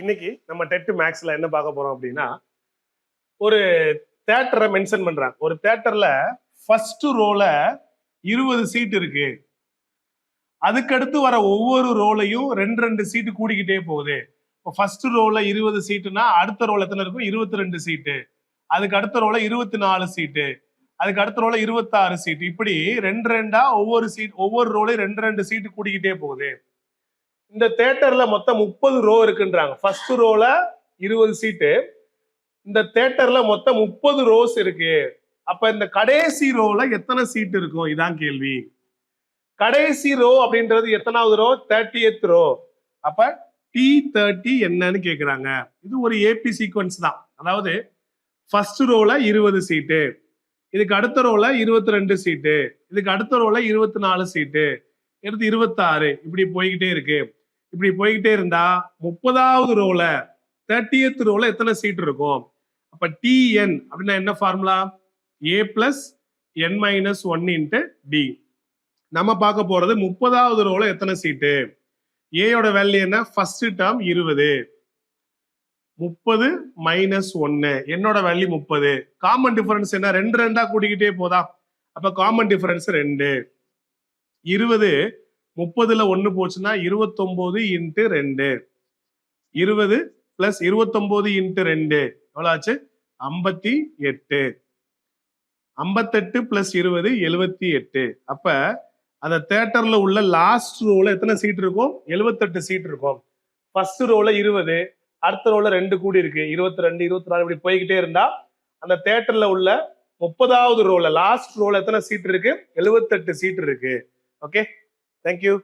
இன்னைக்கு நம்ம டெட் மேக்ஸ்ல என்ன பார்க்க போறோம் அப்படின்னா, ஒரு தியேட்டரை மென்ஷன் பண்றாங்க. ஒரு தியேட்டர்ல ஃபர்ஸ்ட் ரோல 20 சீட் இருக்கு. அதுக்கடுத்து வர ஒவ்வொரு ரோலையும் ரெண்டு ரெண்டு சீட்டு கூடிக்கிட்டே போகுது. இப்போ ஃபர்ஸ்ட் ரோல 20 சீட்டுனா அடுத்த ரோல எத்தனை இருக்கும்? 22 சீட்டு. அதுக்கு அடுத்த ரோல 24 சீட்டு. அதுக்கு அடுத்த ரோல 26 சீட்டு. இப்படி ரெண்டு ரெண்டா ஒவ்வொரு ரோலையும் ரெண்டு ரெண்டு சீட்டு கூடிக்கிட்டே போகுது. இந்த தியேட்டர்ல மொத்தம் 30 ரோ இருக்குன்றாங்க. ஃபர்ஸ்ட் ரோல 20 சீட்டு. இந்த தியேட்டர்ல மொத்தம் 30 ரோஸ் இருக்கு. அப்ப இந்த கடைசி ரோல எத்தனை சீட் இருக்கும்? இதான் கேள்வி. கடைசி ரோ அப்படின்றது எத்தனாவது ரோ? 30th row. அப்ப T30 என்னன்னு கேக்குறாங்க. இது ஒரு ஏபி சீக்வன்ஸ் தான். அதாவது ஃபர்ஸ்ட் ரோல 20 சீட்டு, இதுக்கு அடுத்த ரோல 22 சீட்டு, இதுக்கு அடுத்த ரோல 24 சீட்டு, எடுத்து 26, இப்படி போய்கிட்டே இருக்கு. இப்படி போய்கிட்டே இருந்தா 30வது ரோல 30th ரோல எத்தனை சீட் இருக்கும்? அப்ப TN அப்படின்னா என்ன formula? A plus N minus 1 into D. நம்ம பார்க்க போறது 30வது ரோல எத்தனை சீட்டு? ஏயோட வேல்யூ என்ன? ஃபர்ஸ்ட் டேர்ம் 20, 30 மைனஸ் 1, என்னோட வேல்யூ 30. காமன் டிஃபரன்ஸ் என்ன? ரெண்டு ரெண்டா கூட்டிக்கிட்டே போதா? அப்ப காமன் டிஃபரன்ஸ் 2. 20 30ல 1 போச்சுன்னா 29 இன்ட்டு 2. 20 பிளஸ் 29 இன்ட்டு 2 எவ்வளவு ஆச்சு? 58. 58 பிளஸ் 20 78. அப்ப அந்த தியேட்டர்ல உள்ள லாஸ்ட் ரோல எத்தனை சீட் இருக்கும்? 78 சீட் இருக்கும். ஃபர்ஸ்ட் ரோல 20, அடுத்த ரோல 2 கூடி இருக்கு, 22, 24, இப்படி போய்கிட்டே இருந்தா அந்த தியேட்டர்ல உள்ள 30வது ரோல லாஸ்ட் ரோல எத்தனை சீட் இருக்கு? 78 சீட் இருக்கு. Okay, thank you.